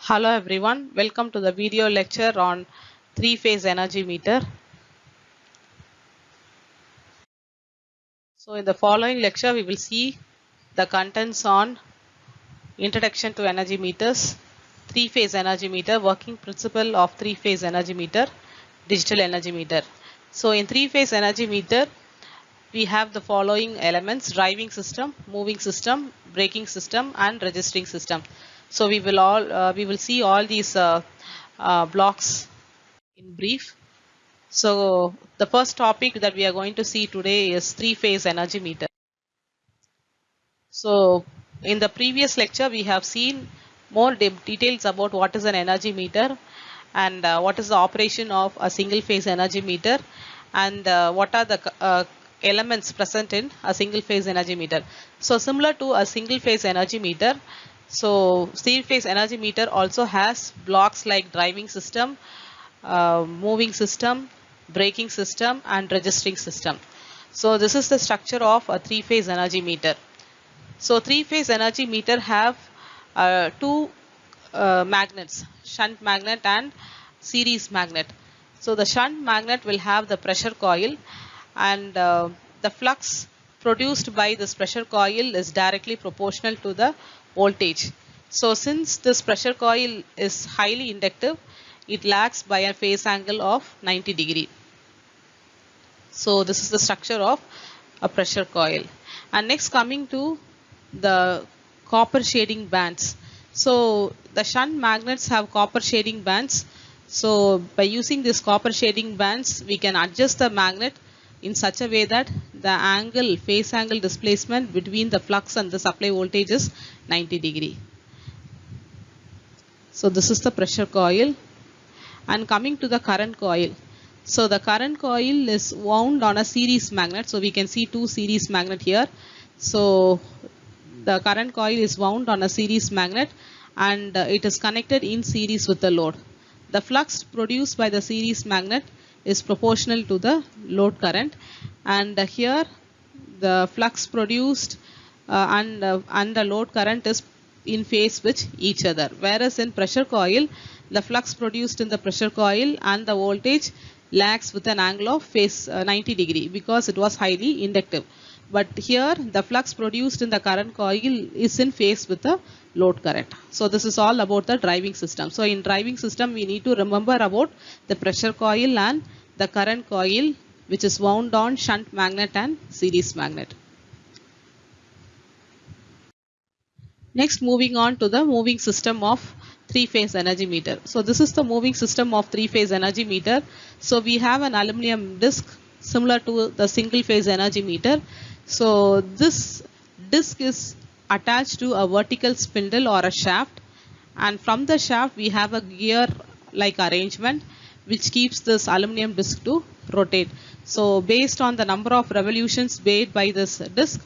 Hello everyone, welcome to the video lecture on three-phase energy meter. So in the following lecture we will see the contents on introduction to energy meters, three-phase energy meter, working principle of three-phase energy meter, digital energy meter. So in three-phase energy meter we have the following elements: driving system, moving system, braking system and registering system. So we will see all these blocks in brief. So the first topic that we are going to see today is three-phase energy meter. So in the previous lecture we have seen more details about what is an energy meter and what is the operation of a single phase energy meter and what are the elements present in a single phase energy meter. So similar to a single phase energy meter, so three phase energy meter also has blocks like driving system, moving system, braking system and registering system. So this is the structure of a three-phase energy meter. So three-phase energy meter have two magnets, shunt magnet and series magnet. So the shunt magnet will have the pressure coil and the flux produced by this pressure coil is directly proportional to the voltage. So since this pressure coil is highly inductive, it lags by a phase angle of 90 degree. So this is the structure of a pressure coil. And next, coming to the copper shading bands. So the shunt magnets have copper shading bands. So by using this copper shading bands, we can adjust the magnet in such a way that the phase angle displacement between the flux and the supply voltage is 90 degree. So this is the pressure coil. And coming to the current coil. So the current coil is wound on a series magnet. So we can see two series magnet here. So the current coil is wound on a series magnet and it is connected in series with the load. The flux produced by the series magnet is proportional to the load current, and here the flux produced and the load current is in phase with each other, whereas in pressure coil the flux produced in the pressure coil and the voltage lags with an angle of phase 90 degree because it was highly inductive. But here the flux produced in the current coil is in phase with the load current. So this is all about the driving system. So in driving system we need to remember about the pressure coil and the current coil, which is wound on shunt magnet and series magnet. Next, moving on to the moving system of three-phase energy meter. So this is the moving system of three-phase energy meter. So we have an aluminum disc similar to the single-phase energy meter. So this disc is attached to a vertical spindle or a shaft, and from the shaft we have a gear like arrangement which keeps this aluminum disc to rotate. So based on the number of revolutions made by this disc,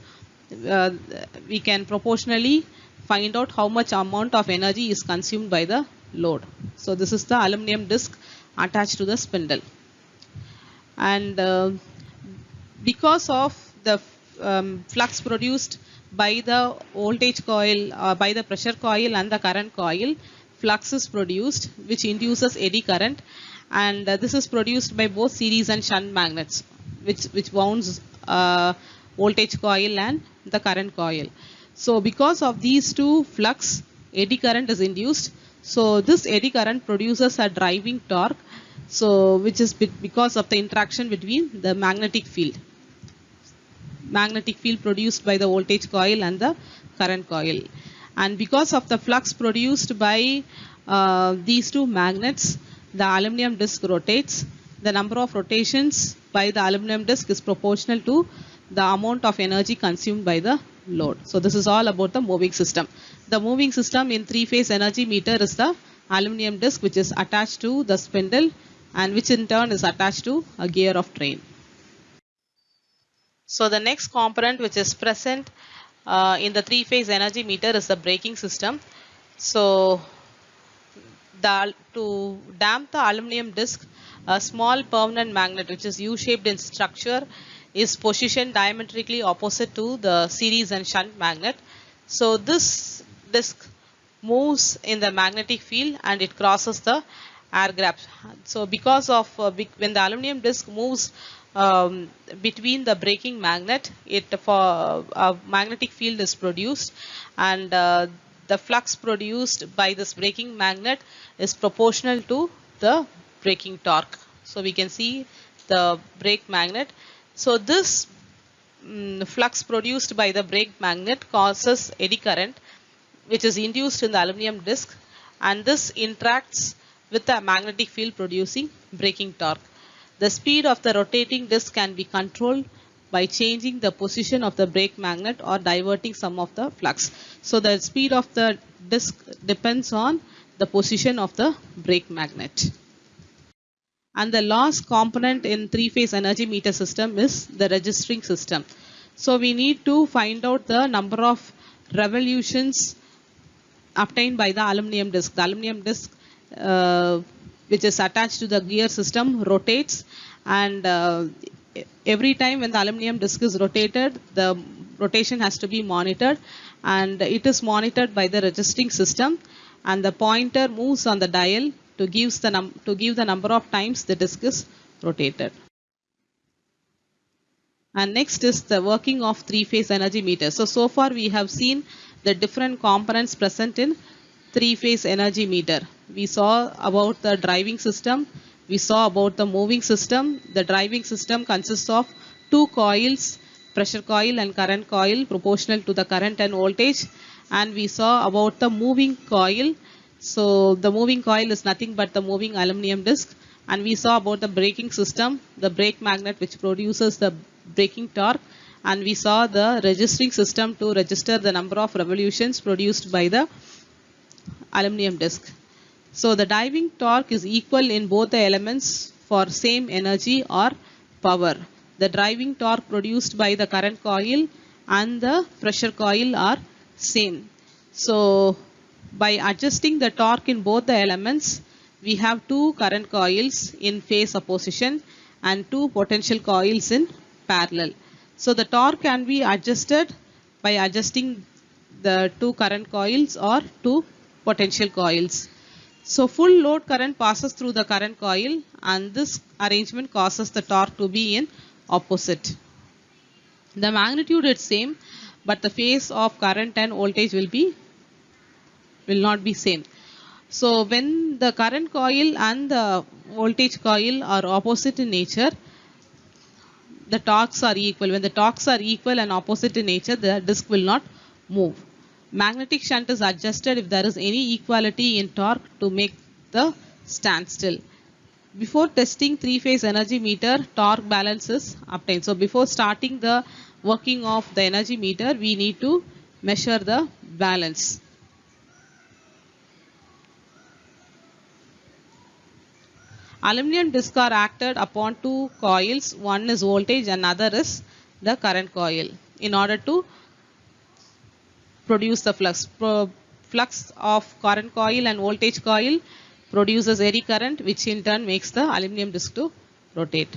we can proportionally find out how much amount of energy is consumed by the load. So this is the aluminum disc attached to the spindle, and because of the flux produced by the voltage coil, by the pressure coil and the current coil, flux is produced which induces eddy current, and this is produced by both series and shunt magnets which wounds voltage coil and the current coil. So because of these two flux, eddy current is induced. So this eddy current produces a driving torque, so which is because of the interaction between the magnetic field produced by the voltage coil and the current coil. And because of the flux produced by these two magnets, the aluminum disc rotates. The number of rotations by the aluminum disc is proportional to the amount of energy consumed by the load. So this is all about the moving system. The moving system in three-phase energy meter is the aluminum disc which is attached to the spindle and which in turn is attached to a gear of train. So the next component which is present in the three-phase energy meter is the braking system. So to damp the aluminum disc, a small permanent magnet which is U-shaped in structure is positioned diametrically opposite to the series and shunt magnet. So this disc moves in the magnetic field and it crosses the air gap. So because of when the aluminum disc moves between the braking magnet, it for a magnetic field is produced, and the flux produced by this braking magnet is proportional to the braking torque. So we can see the brake magnet. So this flux produced by the brake magnet causes eddy current, which is induced in the aluminum disc, and this interacts with the magnetic field producing braking torque. The speed of the rotating disc can be controlled by changing the position of the brake magnet or diverting some of the flux. So the speed of the disc depends on the position of the brake magnet. And the last component in three-phase energy meter system is the registering system. So we need to find out the number of revolutions obtained by the aluminum disc. The aluminum disc, which is attached to the gear system, rotates, and every time when the aluminum disc is rotated, the rotation has to be monitored, and it is monitored by the registering system, and the pointer moves on the dial to give the number of times the disc is rotated. And next is the working of three-phase energy meter. So far we have seen the different components present in three-phase energy meter. We saw about the driving system, we saw about the moving system. The driving system consists of two coils, pressure coil and current coil, proportional to the current and voltage. And we saw about the moving coil. So the moving coil is nothing but the moving aluminum disc. And we saw about the braking system, the brake magnet which produces the braking torque. And we saw the registering system to register the number of revolutions produced by the aluminum disc. So the driving torque is equal in both the elements for same energy or power. The driving torque produced by the current coil and the pressure coil are same. So by adjusting the torque in both the elements, we have two current coils in phase opposition and two potential coils in parallel. So the torque can be adjusted by adjusting the two current coils or two potential coils. So full load current passes through the current coil, and this arrangement causes the torque to be in opposite. The magnitude is same, but the phase of current and voltage will not be same. So when the current coil and the voltage coil are opposite in nature, the torques are equal. When the torques are equal and opposite in nature, the disc will not move. Magnetic shunt is adjusted if there is any equality in torque to make the standstill. Before testing three-phase energy meter, torque balance is obtained. So before starting the working of the energy meter, we need to measure the balance. Aluminum discs are acted upon two coils. One is voltage and another is the current coil in order to produce the flux. Flux of current coil and voltage coil produces eddy current, which in turn makes the aluminum disc to rotate.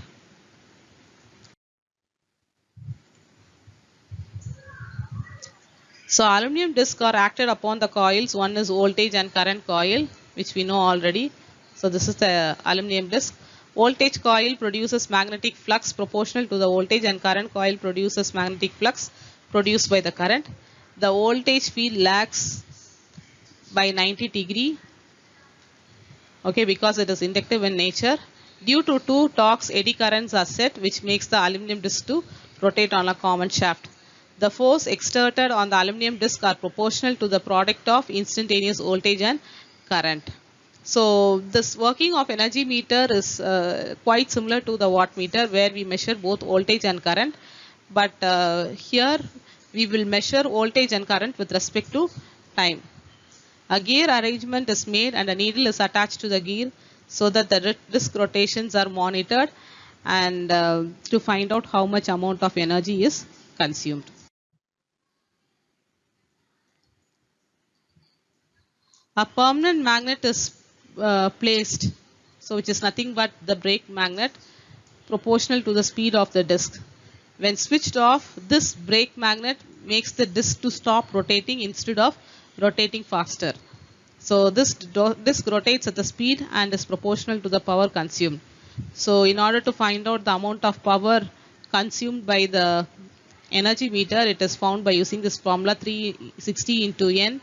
So aluminum discs are acted upon the coils. One is voltage and current coil, which we know already. So this is the aluminum disc. Voltage coil produces magnetic flux proportional to the voltage, and current coil produces magnetic flux produced by the current. The voltage field lags by 90 degree, okay, because it is inductive in nature. Due to two torques, eddy currents are set, which makes the aluminum disc to rotate on a common shaft. The force exerted on the aluminum disc are proportional to the product of instantaneous voltage and current. So this working of energy meter is quite similar to the watt meter, where we measure both voltage and current, but here we will measure voltage and current with respect to time. A gear arrangement is made and a needle is attached to the gear so that the disc rotations are monitored and to find out how much amount of energy is consumed. A permanent magnet is placed, so which is nothing but the brake magnet, proportional to the speed of the disc. When switched off, this brake magnet makes the disc to stop rotating instead of rotating faster. So this disk rotates at the speed and is proportional to the power consumed. So in order to find out the amount of power consumed by the energy meter, it is found by using this formula 360 into n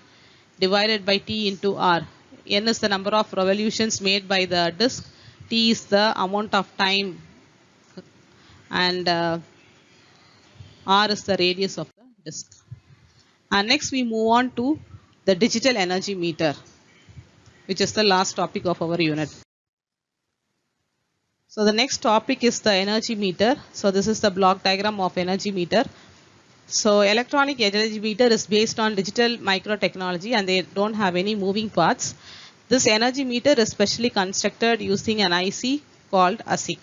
divided by t into r. N is the number of revolutions made by the disk, t is the amount of time, and r is the radius of the disk. And next we move on to the digital energy meter, which is the last topic of our unit. So the next topic is the energy meter. So this is the block diagram of energy meter. So electronic energy meter is based on digital micro technology and they don't have any moving parts. This energy meter is specially constructed using an IC called ASIC.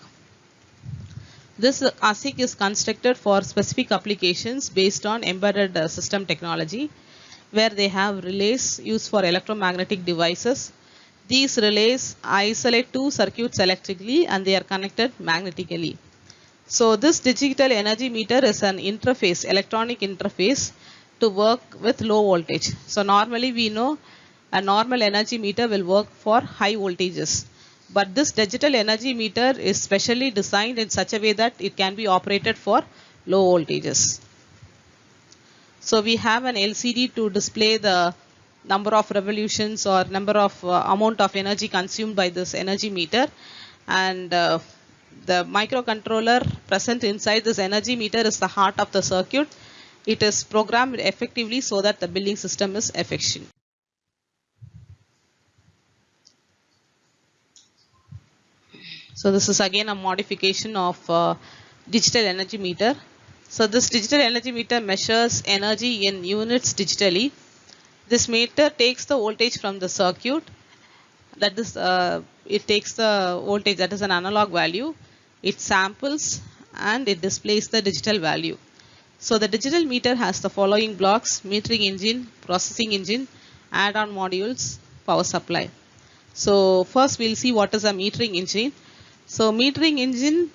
This ASIC is constructed for specific applications based on embedded system technology, where they have relays used for electromagnetic devices. These relays isolate two circuits electrically and they are connected magnetically. So this digital energy meter is an interface, electronic interface to work with low voltage. So normally we know a normal energy meter will work for high voltages. But this digital energy meter is specially designed in such a way that it can be operated for low voltages. So we have an LCD to display the number of revolutions or number of amount of energy consumed by this energy meter, and the microcontroller present inside this energy meter is the heart of the circuit. It is programmed effectively so that the billing system is efficient. So this is again a modification of digital energy meter. So this digital energy meter measures energy in units digitally. This meter takes the voltage from the circuit. That is, it takes the voltage that is an analog value. It samples and it displays the digital value. So the digital meter has the following blocks: metering engine, processing engine, add-on modules, power supply. So first we'll see what is a metering engine. So metering engine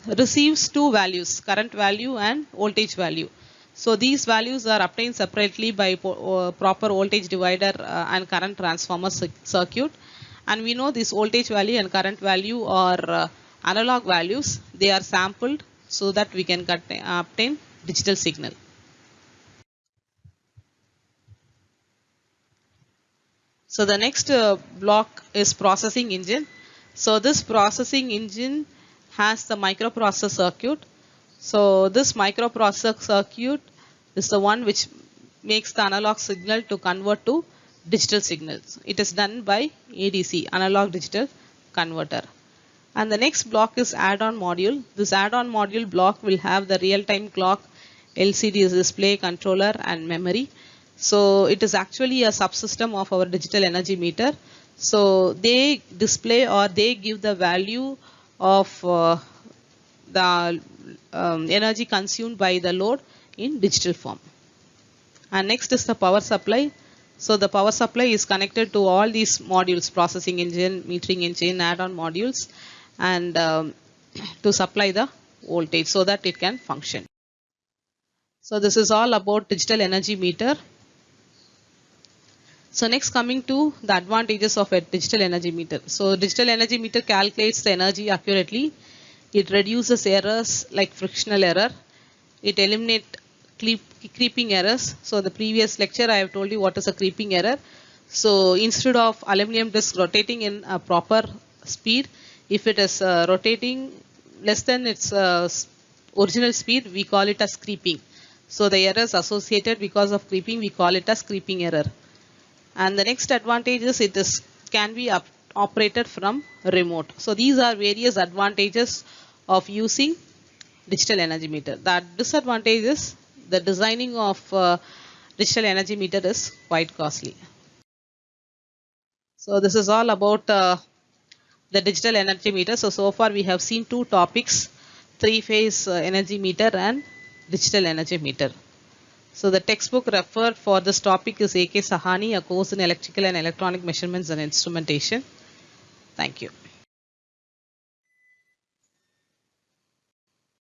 receives two values, current value and voltage value. So these values are obtained separately by proper voltage divider and current transformer circuit. And we know this voltage value and current value are analog values. They are sampled so that we can obtain digital signal. So the next block is processing engine. So this processing engine has the microprocessor circuit. So this microprocessor circuit is the one which makes the analog signal to convert to digital signals. It is done by ADC, analog digital converter. And the next block is add-on module. This add-on module block will have the real-time clock, LCD display, controller and memory. So it is actually a subsystem of our digital energy meter. So they display or they give the value of the energy consumed by the load in digital form. And next is the power supply. So the power supply is connected to all these modules: processing engine, metering engine, add-on modules, and to supply the voltage so that it can function. So this is all about digital energy meter. So next, coming to the advantages of a digital energy meter. So digital energy meter calculates the energy accurately. It reduces errors like frictional error. It eliminates creeping errors. So the previous lecture I have told you what is a creeping error. So instead of aluminum disc rotating in a proper speed, if it is rotating less than its original speed, we call it as creeping. So the errors associated because of creeping, we call it as creeping error. And the next advantage is it can be operated from remote. So these are various advantages of using digital energy meter. The disadvantage is the designing of digital energy meter is quite costly. So this is all about the digital energy meter. So far we have seen two topics: three-phase energy meter and digital energy meter. So the textbook referred for this topic is A.K. Sahani, a course in electrical and electronic measurements and instrumentation. Thank you.